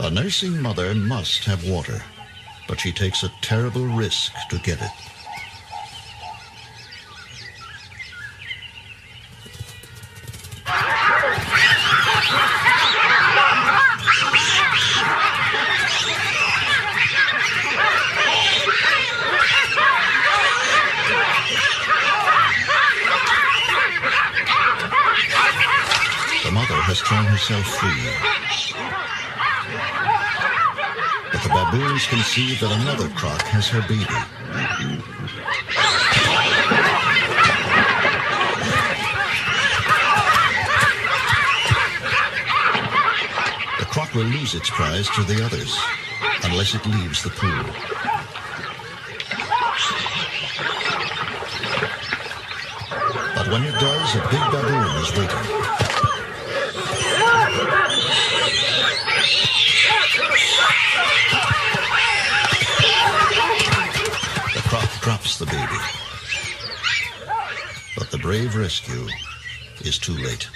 A nursing mother must have water, but she takes a terrible risk to get it. The mother has thrown herself free. But the baboons conceive that another croc has her baby. The croc will lose its prize to the others, unless it leaves the pool. But when it does, a big baboon is waiting. Drops the baby. But the brave rescue is too late.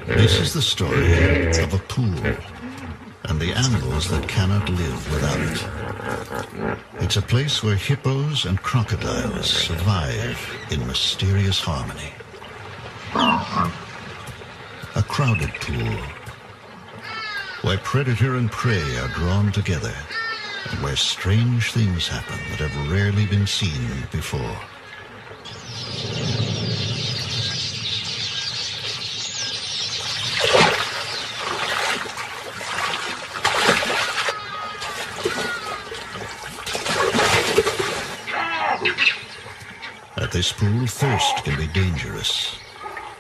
This is the story of a pool and the animals that cannot live without it. It's a place where hippos and crocodiles survive in mysterious harmony. A crowded pool where predator and prey are drawn together and where strange things happen that have rarely been seen before. At this pool, thirst can be dangerous,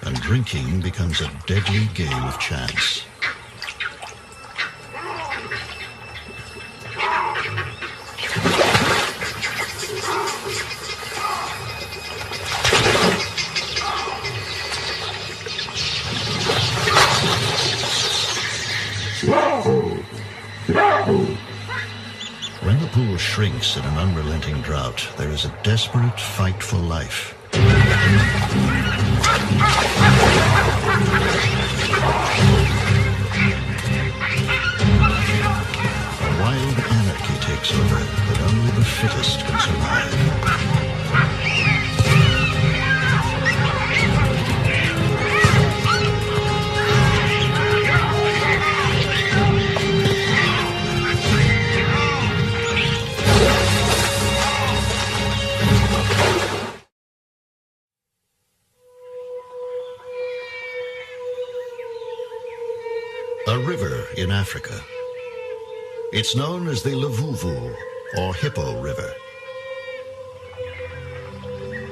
and drinking becomes a deadly game of chance. When the pool shrinks in an unrelenting drought, there is a desperate fight for life. A wild anarchy takes over that only the fittest can survive. A river in Africa. It's known as the Lavuvu, or Hippo River.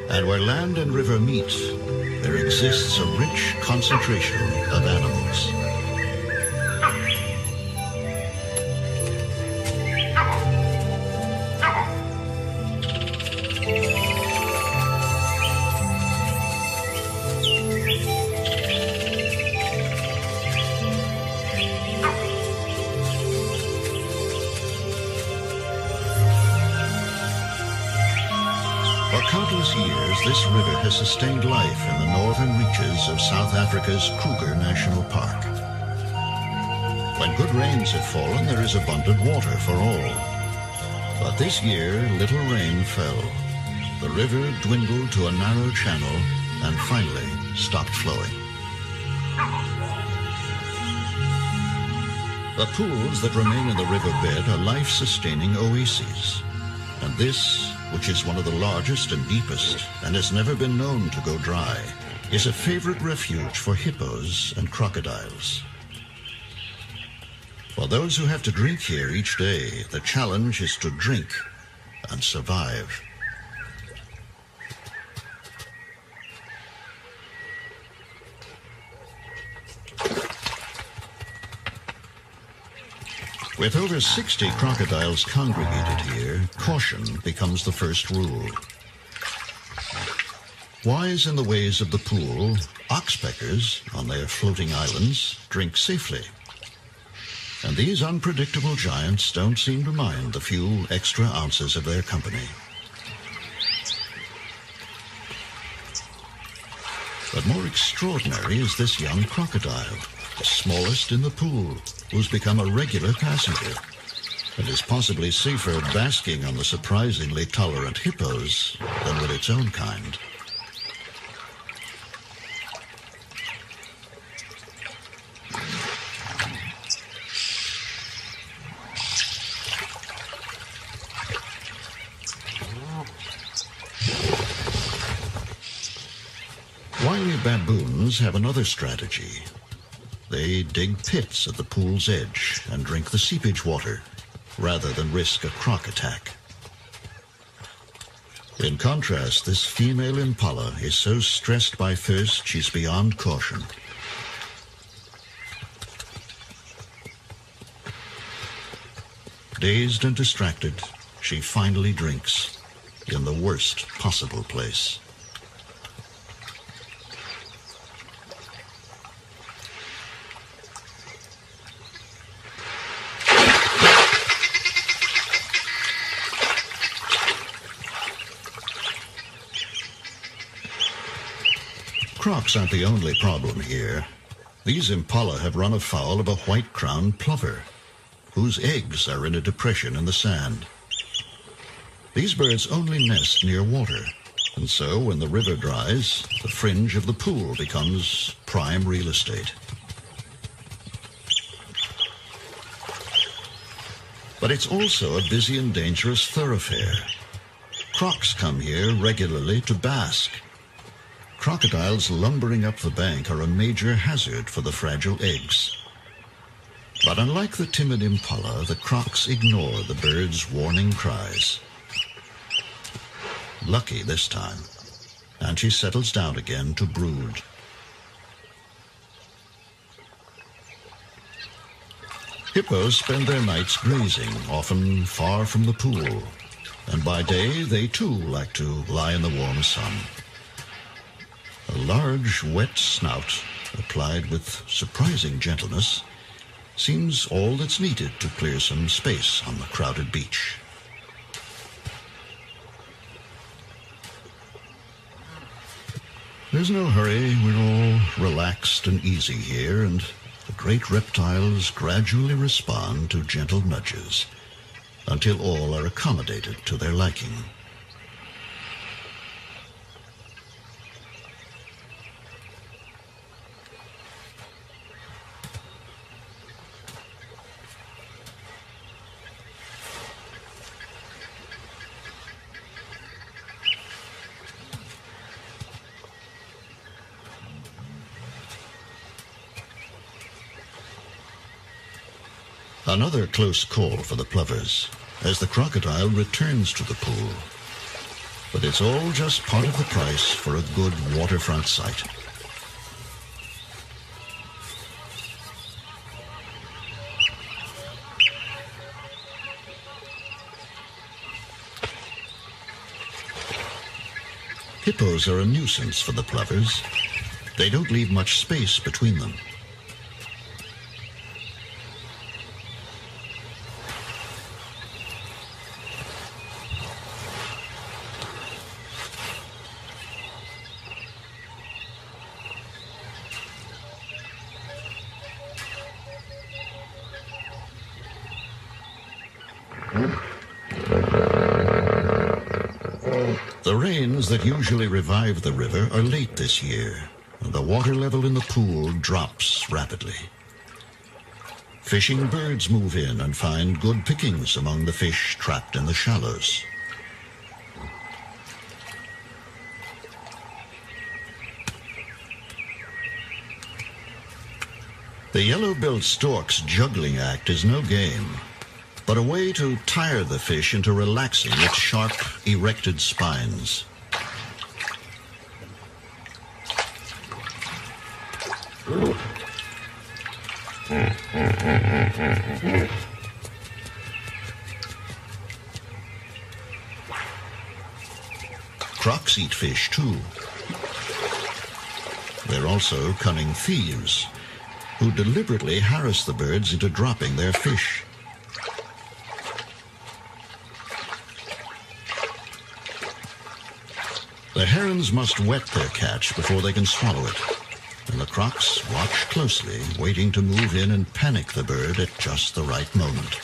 And where land and river meet, there exists a rich concentration of animals. For countless years, this river has sustained life in the northern reaches of South Africa's Kruger National Park. When good rains have fallen, there is abundant water for all. But this year, little rain fell. The river dwindled to a narrow channel and finally stopped flowing. The pools that remain in the riverbed are life-sustaining oases. And this, which is one of the largest and deepest and has never been known to go dry, is a favorite refuge for hippos and crocodiles. For those who have to drink here each day, the challenge is to drink and survive. With over 60 crocodiles congregated here, caution becomes the first rule. Wise in the ways of the pool, oxpeckers, on their floating islands, drink safely. And these unpredictable giants don't seem to mind the few extra ounces of their company. But more extraordinary is this young crocodile, the smallest in the pool, who's become a regular passenger, and is possibly safer basking on the surprisingly tolerant hippos than with its own kind. Wily baboons have another strategy. They dig pits at the pool's edge and drink the seepage water, rather than risk a croc attack. In contrast, this female impala is so stressed by thirst she's beyond caution. Dazed and distracted, she finally drinks in the worst possible place. Crocs aren't the only problem here. These impala have run afoul of a white-crowned plover, whose eggs are in a depression in the sand. These birds only nest near water, and so when the river dries, the fringe of the pool becomes prime real estate. But it's also a busy and dangerous thoroughfare. Crocs come here regularly to bask. Crocodiles lumbering up the bank are a major hazard for the fragile eggs. But unlike the timid impala, the crocs ignore the bird's warning cries. Lucky this time, and she settles down again to brood. Hippos spend their nights grazing, often far from the pool, and by day they too like to lie in the warm sun. A large, wet snout, applied with surprising gentleness, seems all that's needed to clear some space on the crowded beach. There's no hurry. We're all relaxed and easy here, and the great reptiles gradually respond to gentle nudges until all are accommodated to their liking. Another close call for the plovers, as the crocodile returns to the pool. But it's all just part of the price for a good waterfront site. Hippos are a nuisance for the plovers. They don't leave much space between them. The rains that usually revive the river are late this year, and the water level in the pool drops rapidly. Fishing birds move in and find good pickings among the fish trapped in the shallows. The yellow-billed stork's juggling act is no game, but a way to tire the fish into relaxing its sharp, erected spines. crocs eat fish too. They're also cunning thieves who deliberately harass the birds into dropping their fish. The herons must wet their catch before they can swallow it, and the crocs watch closely, waiting to move in and panic the bird at just the right moment.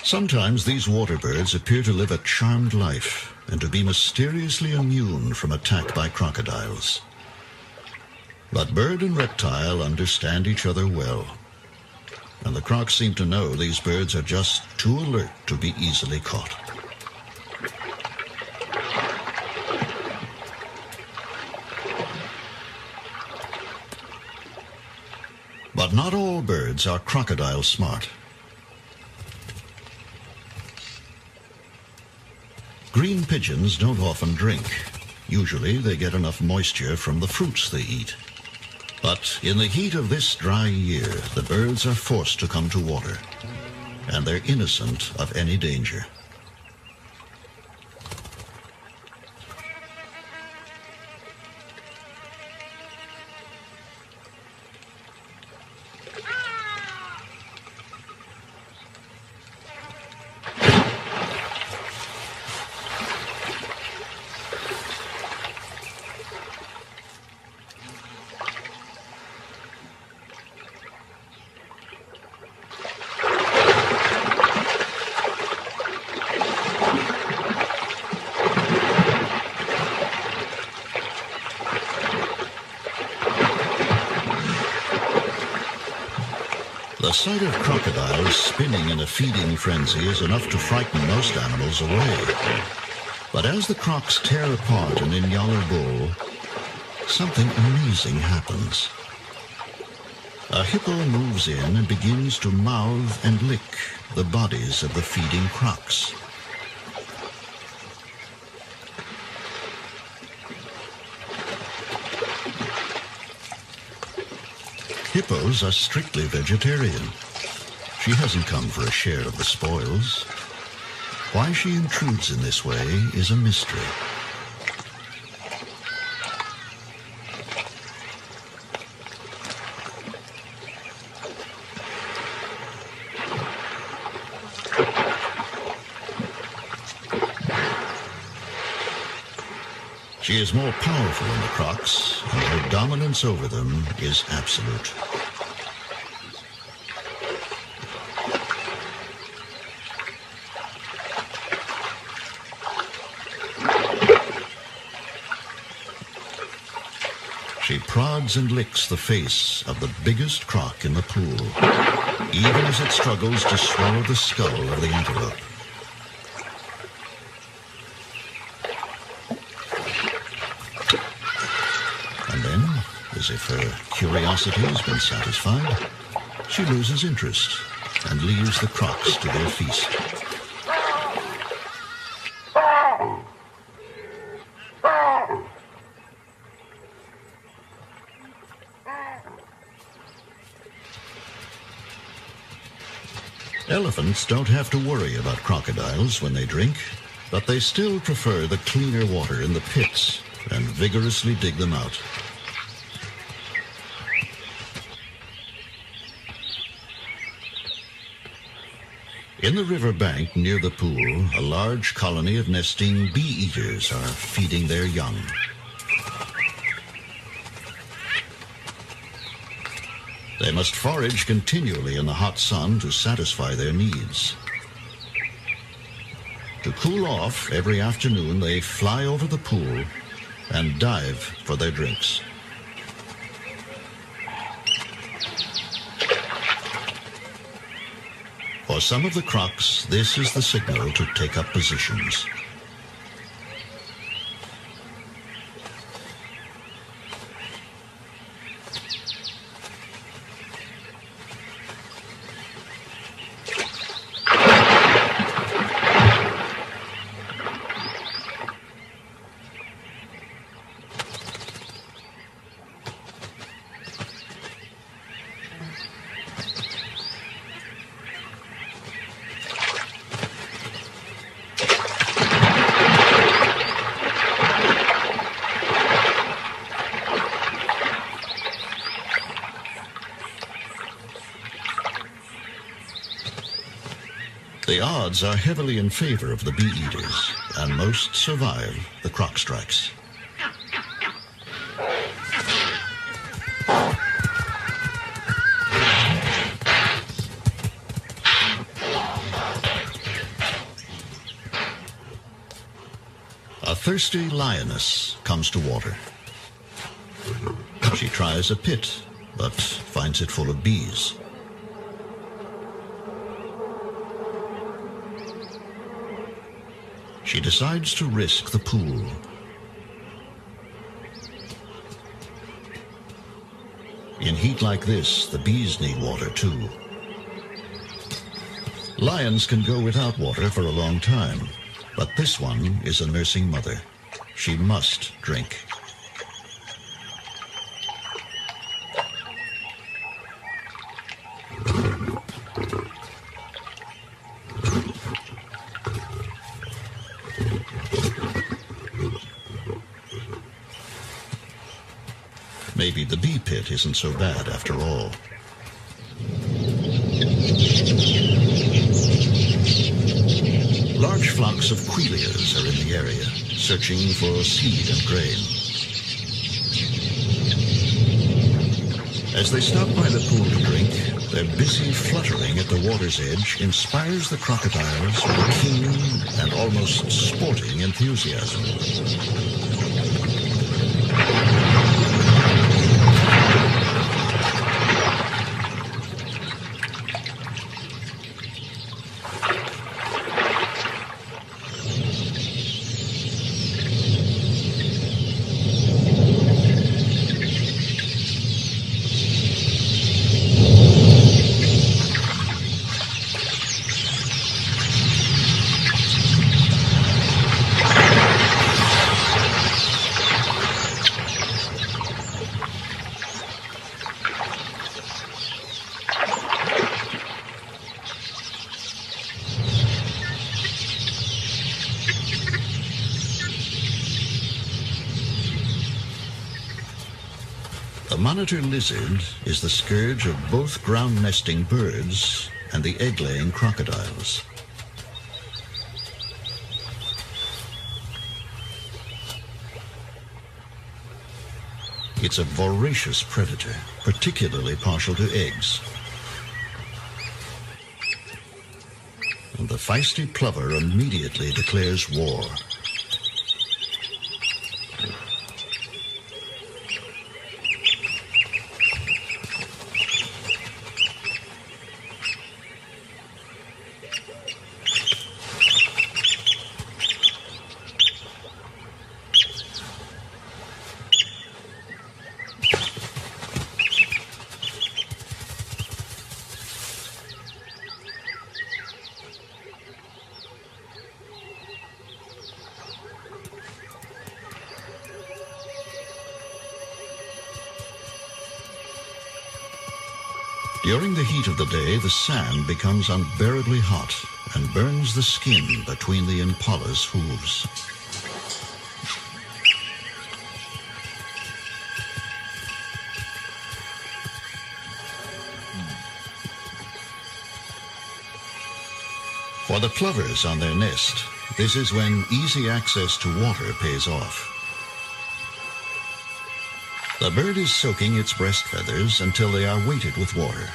Sometimes these water birds appear to live a charmed life and to be mysteriously immune from attack by crocodiles. But bird and reptile understand each other well, and the crocs seem to know these birds are just too alert to be easily caught. But not all birds are crocodile smart. Green pigeons don't often drink. Usually they get enough moisture from the fruits they eat. But in the heat of this dry year, the birds are forced to come to water, and they're innocent of any danger. The sight of crocodiles spinning in a feeding frenzy is enough to frighten most animals away. But as the crocs tear apart an inyalar bull, something amazing happens. A hippo moves in and begins to mouth and lick the bodies of the feeding crocs. Hippos are strictly vegetarian. She hasn't come for a share of the spoils. Why she intrudes in this way is a mystery. She is more powerful than the crocs, and her dominance over them is absolute. She prods and licks the face of the biggest croc in the pool, even as it struggles to swallow the skull of the antelope. As if her curiosity has been satisfied, she loses interest and leaves the crocs to their feast. Elephants don't have to worry about crocodiles when they drink, but they still prefer the cleaner water in the pits and vigorously dig them out. In the river bank near the pool, a large colony of nesting bee-eaters are feeding their young. They must forage continually in the hot sun to satisfy their needs. To cool off, every afternoon they fly over the pool and dive for their drinks. For some of the crocs, this is the signal to take up positions. The odds are heavily in favor of the bee-eaters, and most survive the croc strikes. A thirsty lioness comes to water. She tries a pit, but finds it full of bees. She decides to risk the pool. In heat like this, the bees need water too. Lions can go without water for a long time, but this one is a nursing mother. She must drink. Maybe the bee pit isn't so bad after all. Large flocks of quilias are in the area, searching for seed and grain. As they stop by the pool to drink, their busy fluttering at the water's edge inspires the crocodiles with a keen and almost sporting enthusiasm. The monitor lizard is the scourge of both ground-nesting birds and the egg-laying crocodiles. It's a voracious predator, particularly partial to eggs. And the feisty plover immediately declares war. During the heat of the day, the sand becomes unbearably hot and burns the skin between the impala's hooves. For the plovers on their nest, this is when easy access to water pays off. The bird is soaking its breast feathers until they are weighted with water.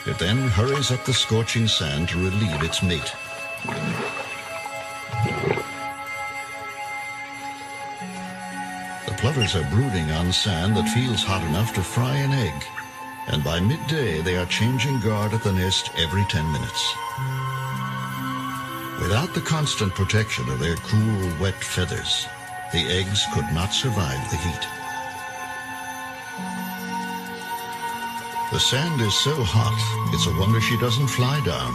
It then hurries up the scorching sand to relieve its mate. The plovers are brooding on sand that feels hot enough to fry an egg, and by midday they are changing guard at the nest every 10 minutes. Without the constant protection of their cool, wet feathers, the eggs could not survive the heat. The sand is so hot, it's a wonder she doesn't fly down.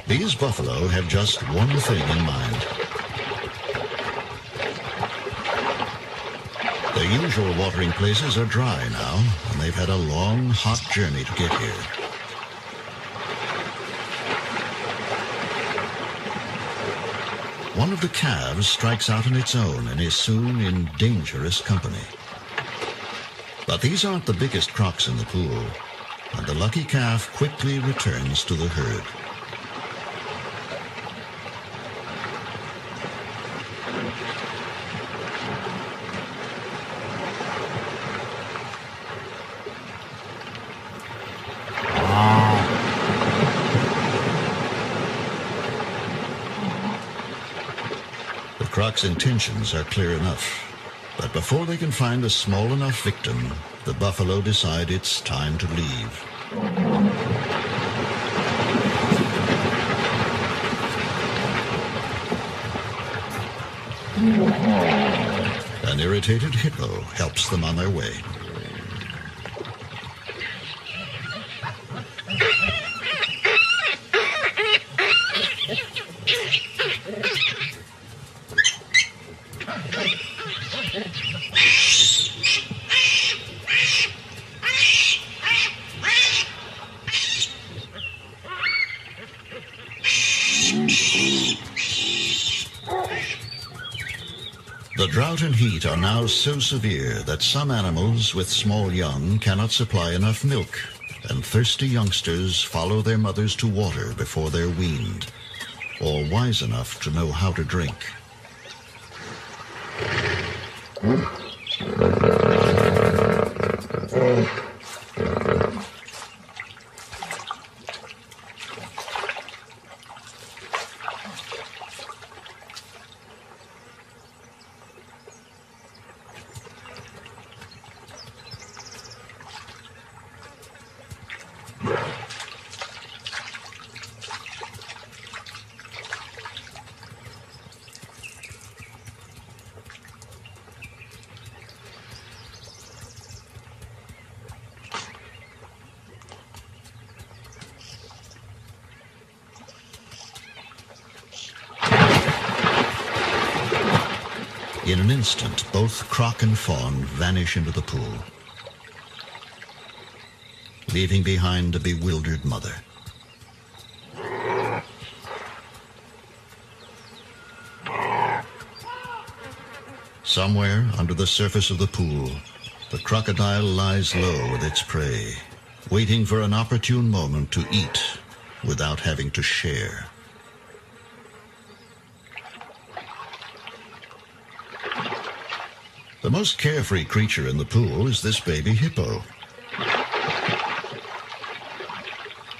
These buffalo have just one thing in mind. Their usual watering places are dry now, and they've had a long, hot journey to get here. One of the calves strikes out on its own and is soon in dangerous company. But these aren't the biggest crocs in the pool, and the lucky calf quickly returns to the herd. The croc's intentions are clear enough. But before they can find a small enough victim, the buffalo decide it's time to leave. An irritated hippo helps them on their way. The drought and heat are now so severe that some animals with small young cannot supply enough milk, and thirsty youngsters follow their mothers to water before they're weaned, or wise enough to know how to drink. In an instant, both croc and fawn vanish into the pool, leaving behind a bewildered mother. Somewhere under the surface of the pool, the crocodile lies low with its prey, waiting for an opportune moment to eat without having to share. The most carefree creature in the pool is this baby hippo.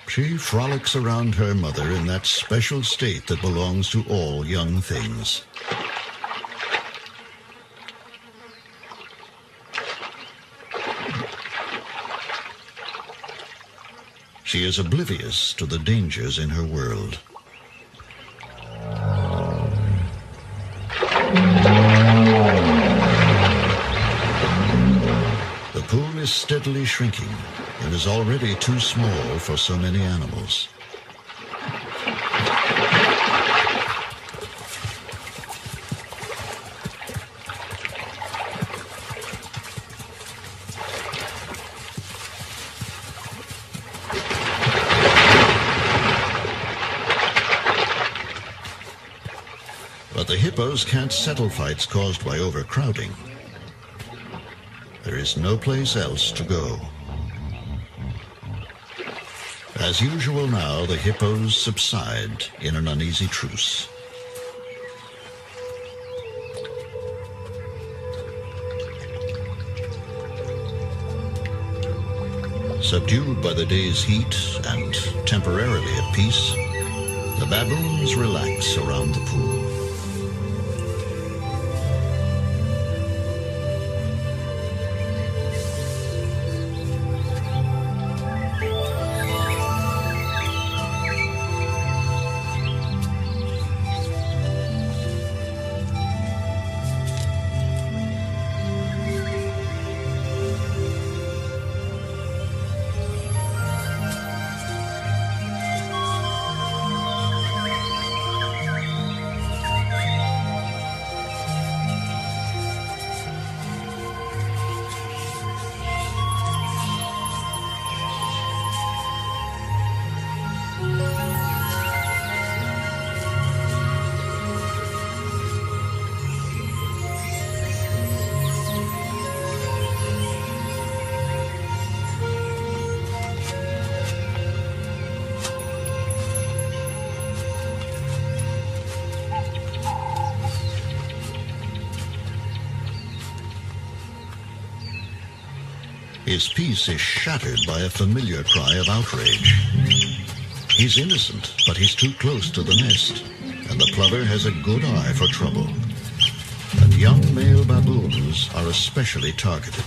She frolics around her mother in that special state that belongs to all young things. She is oblivious to the dangers in her world. The pool is steadily shrinking and is already too small for so many animals. But the hippos can't settle fights caused by overcrowding. There is no place else to go. As usual now, the hippos subside in an uneasy truce. Subdued by the day's heat and temporarily at peace, the baboons relax around the pool. His peace is shattered by a familiar cry of outrage. He's innocent, but he's too close to the nest, and the plover has a good eye for trouble. And young male baboons are especially targeted.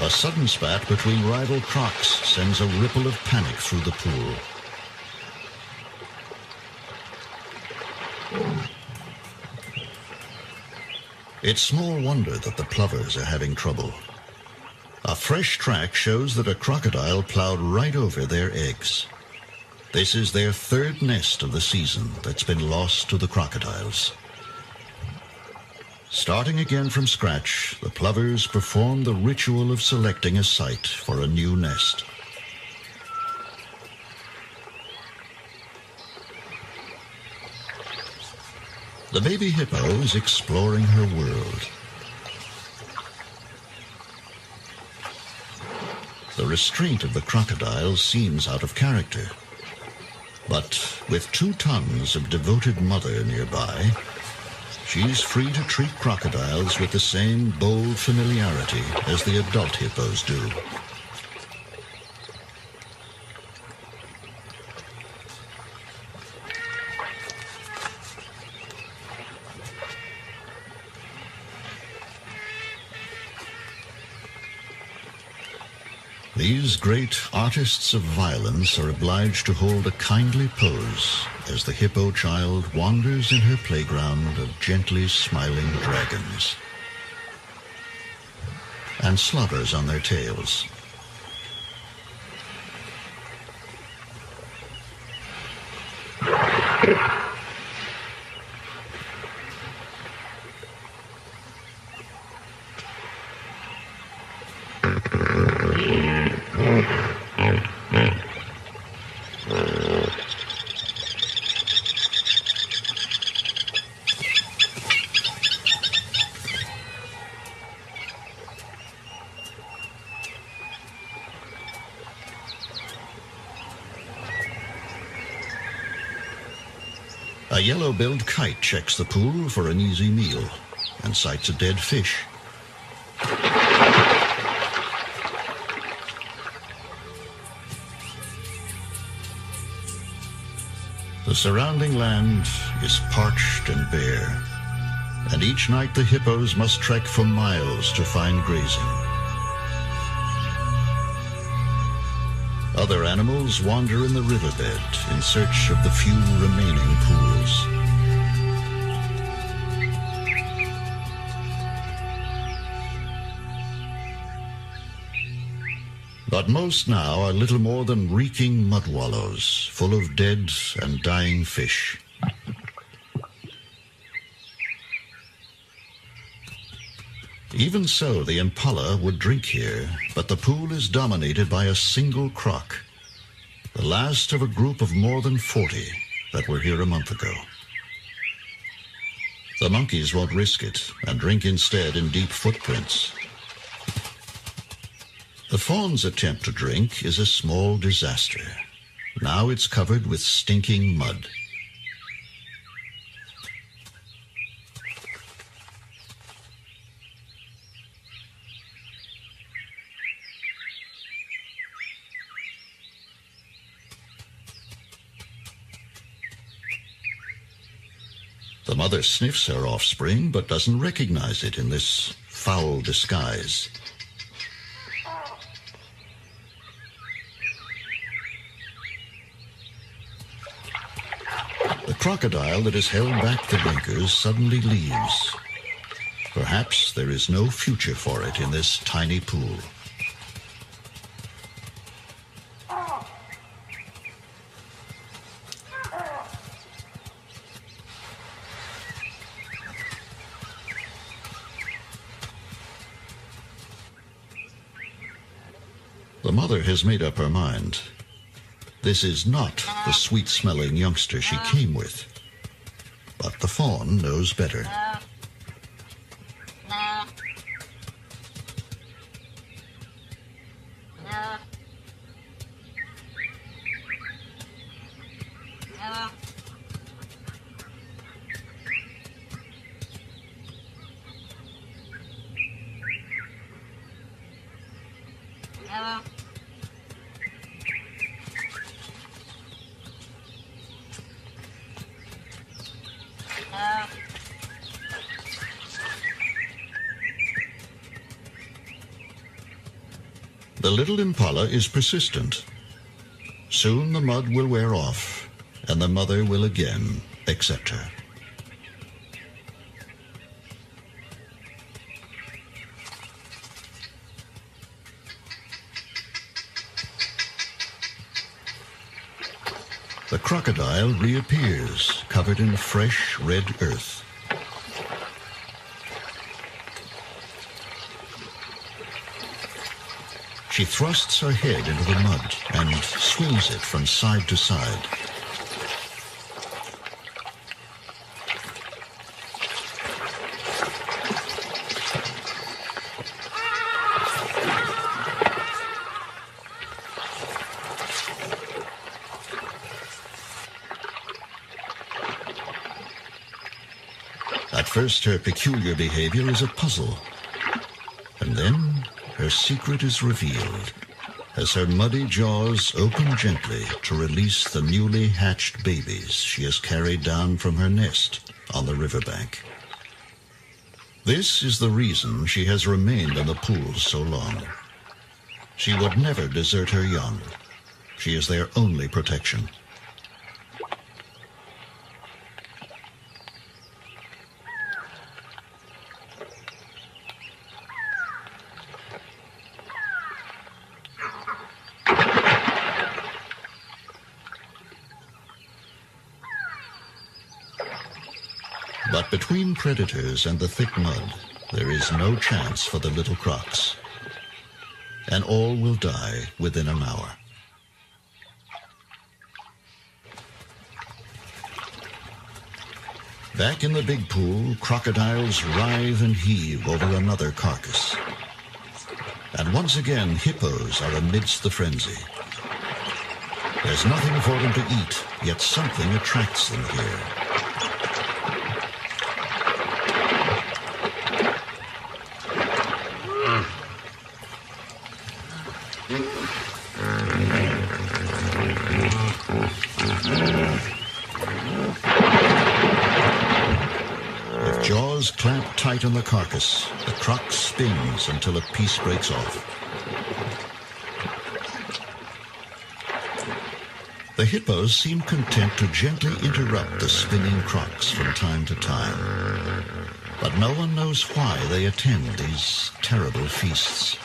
A sudden spat between rival crocs sends a ripple of panic through the pool. It's small wonder that the plovers are having trouble. A fresh track shows that a crocodile plowed right over their eggs. This is their third nest of the season that's been lost to the crocodiles. Starting again from scratch, the plovers perform the ritual of selecting a site for a new nest. The baby hippo is exploring her world. The restraint of the crocodile seems out of character. But with 2 tons of devoted mother nearby, she's free to treat crocodiles with the same bold familiarity as the adult hippos do. These great artists of violence are obliged to hold a kindly pose as the hippo child wanders in her playground of gently smiling dragons and slobbers on their tails. A yellow-billed kite checks the pool for an easy meal and sights a dead fish. The surrounding land is parched and bare, and each night the hippos must trek for miles to find grazing. Other animals wander in the riverbed in search of the few remaining pools. But most now are little more than reeking mud wallows, full of dead and dying fish. Even so, the impala would drink here, but the pool is dominated by a single croc, the last of a group of more than 40 that were here a month ago. The monkeys won't risk it and drink instead in deep footprints. The fawn's attempt to drink is a small disaster. Now it's covered with stinking mud. The mother sniffs her offspring, but doesn't recognize it in this foul disguise. The crocodile that has held back the drinkers suddenly leaves. Perhaps there is no future for it in this tiny pool. The mother has made up her mind. This is not the sweet-smelling youngster she came with. But the fawn knows better. The little impala is persistent. Soon the mud will wear off, and the mother will again accept her. The crocodile reappears, covered in fresh red earth. She thrusts her head into the mud and swings it from side to side. At first, her peculiar behavior is a puzzle, and then her secret is revealed as her muddy jaws open gently to release the newly hatched babies she has carried down from her nest on the riverbank. This is the reason she has remained in the pool so long. She would never desert her young. She is their only protection. But between predators and the thick mud, there is no chance for the little crocs. And all will die within an hour. Back in the big pool, crocodiles writhe and heave over another carcass. And once again, hippos are amidst the frenzy. There's nothing for them to eat, yet something attracts them here. Jaws clamp tight on the carcass. The croc spins until a piece breaks off. The hippos seem content to gently interrupt the spinning crocs from time to time. But no one knows why they attend these terrible feasts.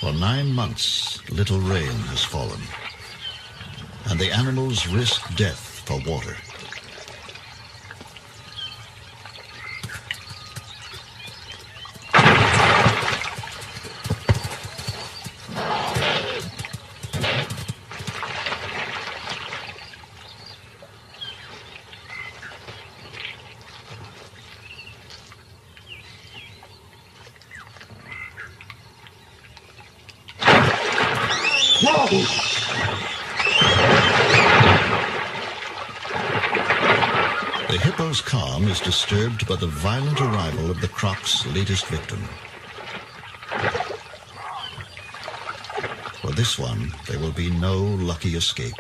For 9 months, little rain has fallen, and the animals risk death for water. The hippo's calm is disturbed by the violent arrival of the croc's latest victim. For this one, there will be no lucky escape.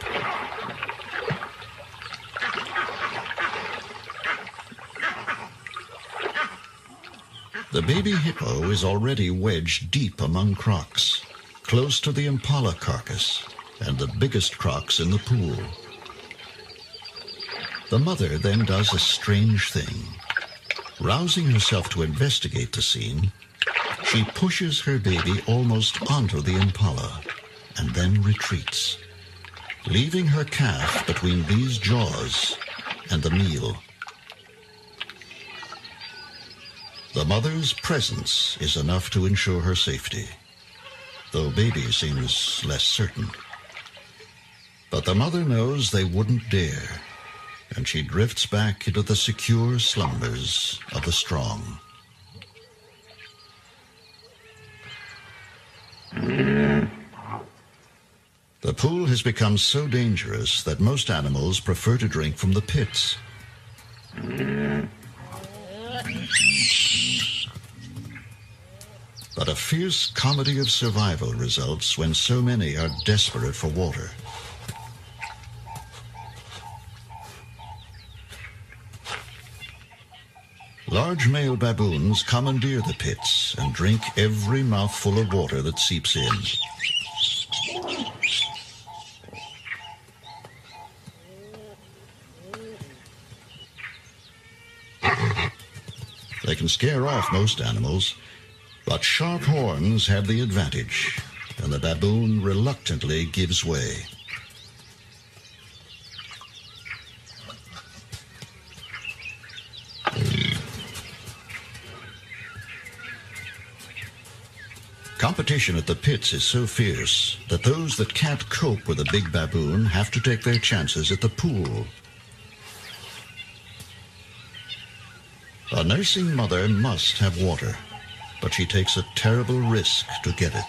The baby hippo is already wedged deep among crocs, close to the impala carcass and the biggest crocs in the pool. The mother then does a strange thing. Rousing herself to investigate the scene, she pushes her baby almost onto the impala and then retreats, leaving her calf between these jaws and the meal. The mother's presence is enough to ensure her safety, though baby seems less certain. But the mother knows they wouldn't dare, and she drifts back into the secure slumbers of the strong. The pool has become so dangerous that most animals prefer to drink from the pits. But a fierce comedy of survival results when so many are desperate for water. Large male baboons commandeer the pits and drink every mouthful of water that seeps in. They can scare off most animals, but sharp horns have the advantage, and the baboon reluctantly gives way. Competition at the pits is so fierce that those that can't cope with a big baboon have to take their chances at the pool. A nursing mother must have water, but she takes a terrible risk to get it.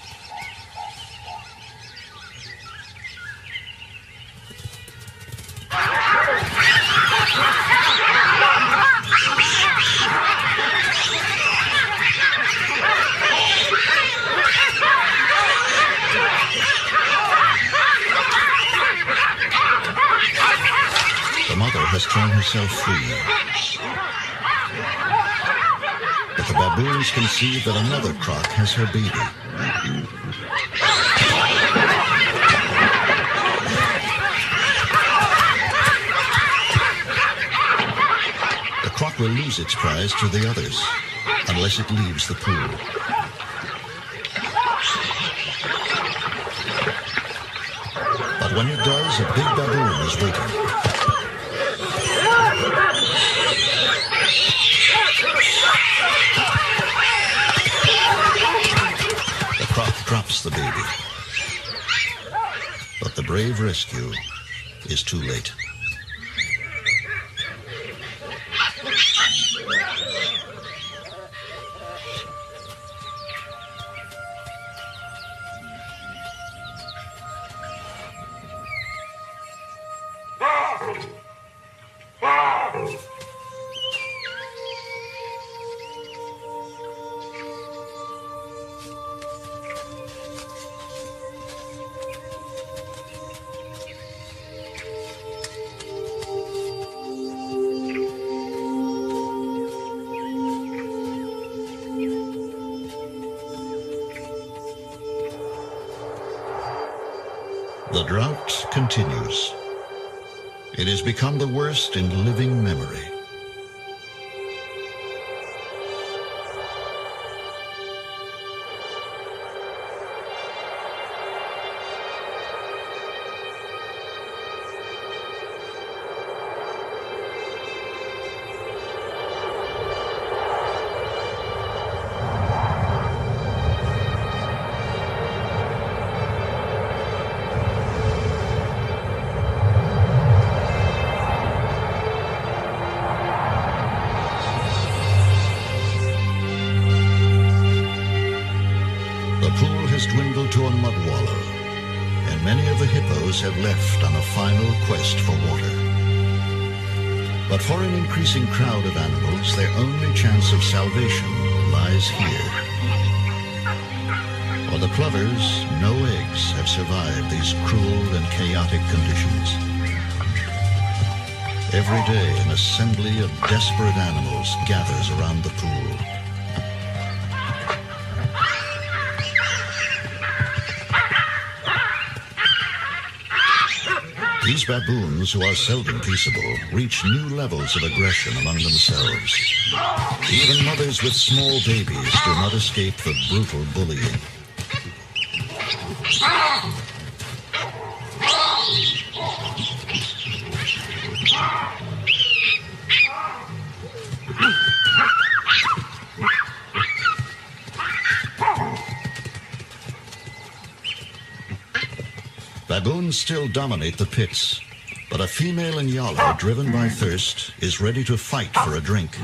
The mother has thrown herself free. But the baboons conceive that another croc has her baby. The croc will lose its prize to the others unless it leaves the pool. But when it does, a big baboon is waiting. Drops the baby. But the brave rescue is too late. The drought continues. It has become the worst in living memory. Dwindled to a mud wallow, and many of the hippos have left on a final quest for water. But for an increasing crowd of animals, their only chance of salvation lies here. For the plovers, no eggs have survived these cruel and chaotic conditions. Every day, an assembly of desperate animals gathers around the pool. These baboons, who are seldom peaceable, reach new levels of aggression among themselves. Even mothers with small babies do not escape the brutal bullying. Baboons still dominate the pits, but a female inyala, driven by thirst, is ready to fight for a drink.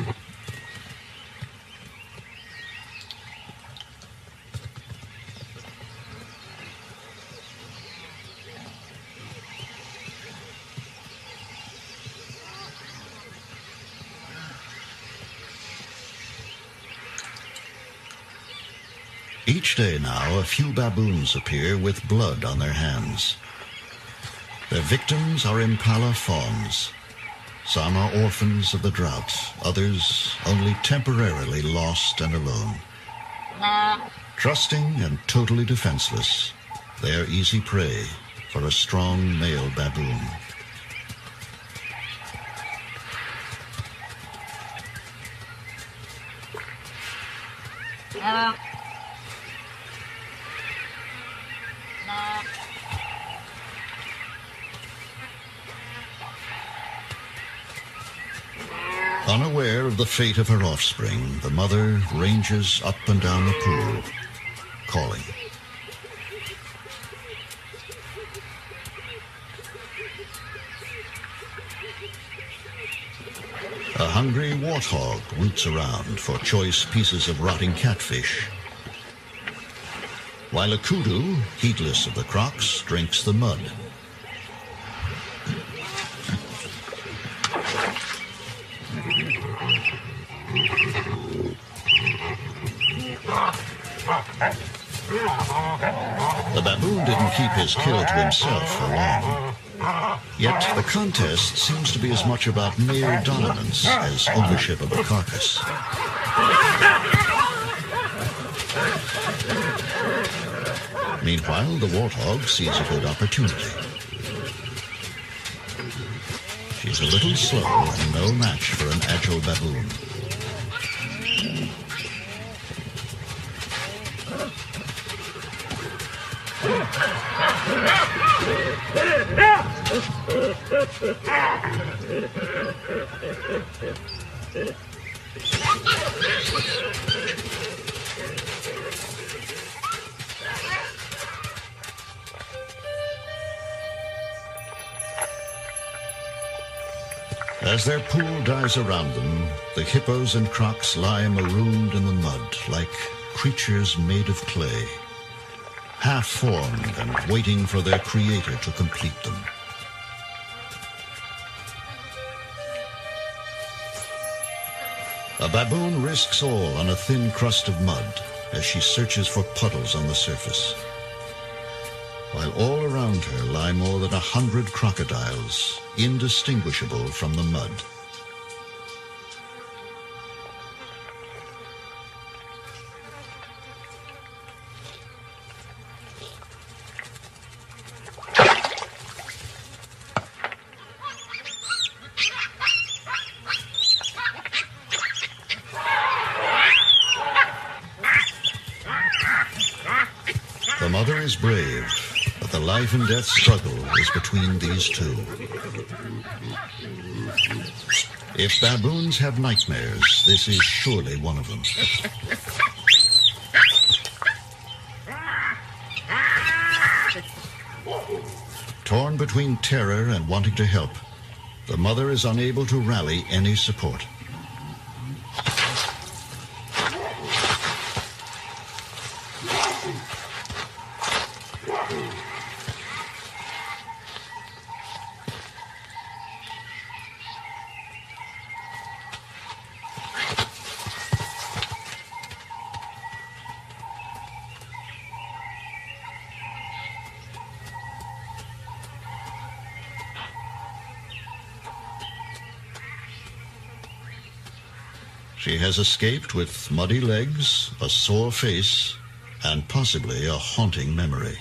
Each day now, a few baboons appear with blood on their hands. Their victims are impala fawns. Some are orphans of the drought, others only temporarily lost and alone. Trusting and totally defenseless, they are easy prey for a strong male baboon. Unaware of the fate of her offspring, the mother ranges up and down the pool, calling. A hungry warthog roots around for choice pieces of rotting catfish, while a kudu, heedless of the crocs, drinks the mud. The baboon didn't keep his kill to himself for long. Yet the contest seems to be as much about male dominance as ownership of the carcass. Meanwhile, the warthog sees a good opportunity. She's a little slow and no match for an agile baboon. As their pool dies around them, the hippos and crocs lie marooned in the mud like creatures made of clay, half-formed and waiting for their creator to complete them. A baboon risks all on a thin crust of mud as she searches for puddles on the surface, while all around her lie more than 100 crocodiles, indistinguishable from the mud. The mother is brave, but the life and death struggle is between these two. If baboons have nightmares, this is surely one of them. Torn between terror and wanting to help, the mother is unable to rally any support. She has escaped with muddy legs, a sore face, and possibly a haunting memory.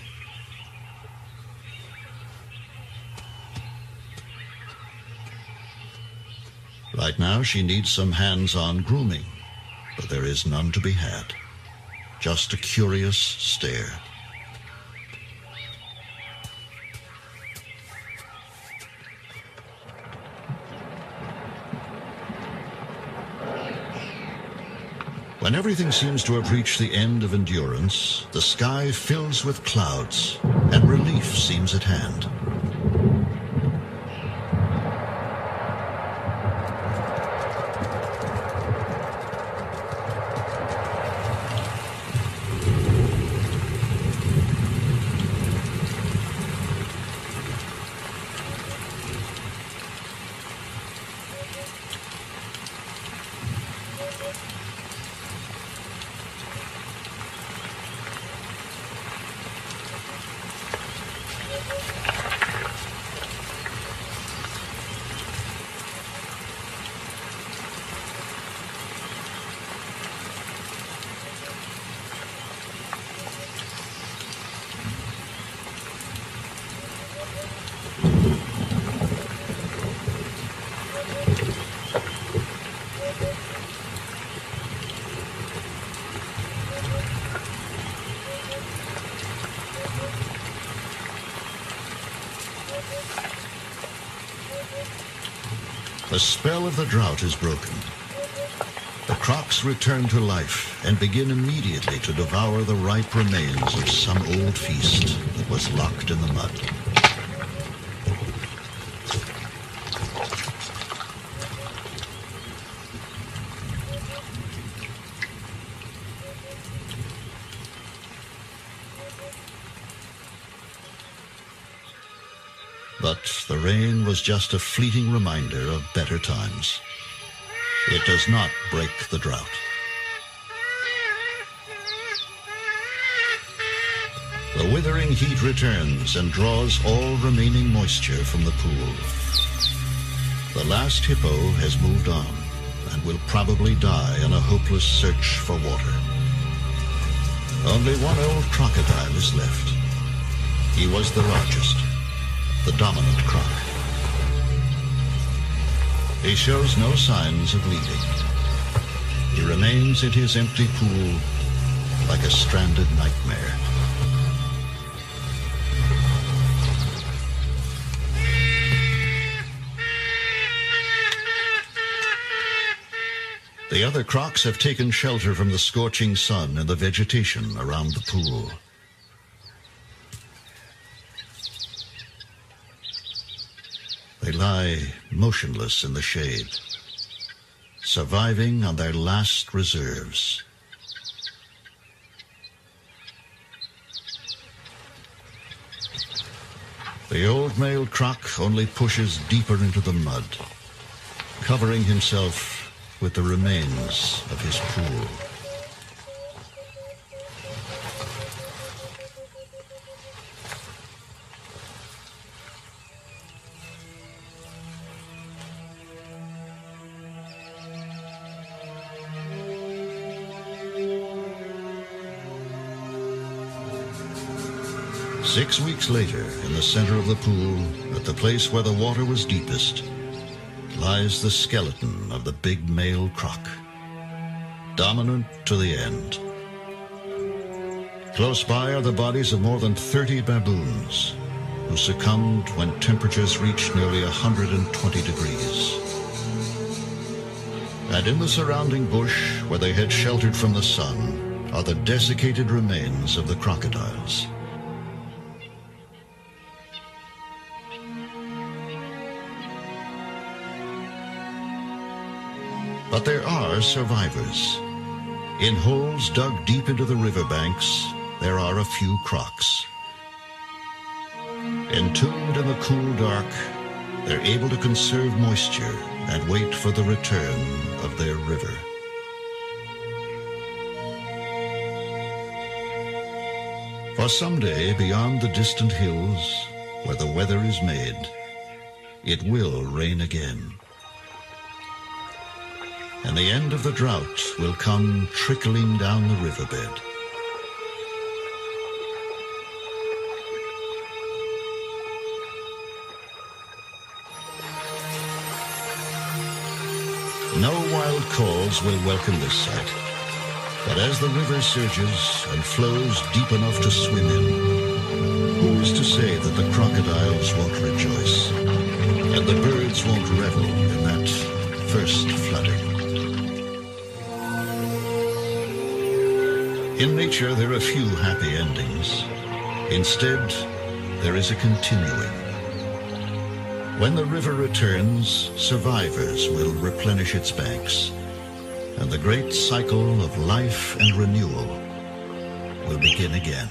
Right now, she needs some hands-on grooming, but there is none to be had. Just a curious stare. When everything seems to have reached the end of endurance, the sky fills with clouds, and relief seems at hand. The spell of the drought is broken. The crocs return to life and begin immediately to devour the ripe remains of some old feast that was locked in the mud. But the rain was just a fleeting reminder of better times. It does not break the drought. The withering heat returns and draws all remaining moisture from the pool. The last hippo has moved on and will probably die in a hopeless search for water. Only one old crocodile is left. He was the largest, the dominant croc. He shows no signs of leaving. He remains in his empty pool like a stranded nightmare. The other crocs have taken shelter from the scorching sun and the vegetation around the pool. They lie motionless in the shade, surviving on their last reserves. The old male croc only pushes deeper into the mud, covering himself with the remains of his pool. Six weeks later, in the center of the pool, at the place where the water was deepest, lies the skeleton of the big male croc, dominant to the end. Close by are the bodies of more than 30 baboons who succumbed when temperatures reached nearly 120 degrees. And in the surrounding bush, where they had sheltered from the sun, are the desiccated remains of the crocodiles. But there are survivors. In holes dug deep into the riverbanks, there are a few crocs. Entombed in the cool dark, they're able to conserve moisture and wait for the return of their river. For someday, beyond the distant hills, where the weather is made, it will rain again. and the end of the drought will come trickling down the riverbed. No wild calls will welcome this sight, but as the river surges and flows deep enough to swim in, who is to say that the crocodiles won't rejoice, and the birds won't revel in that first flooding? In nature, there are few happy endings. Instead, there is a continuing. When the river returns, survivors will replenish its banks, and the great cycle of life and renewal will begin again.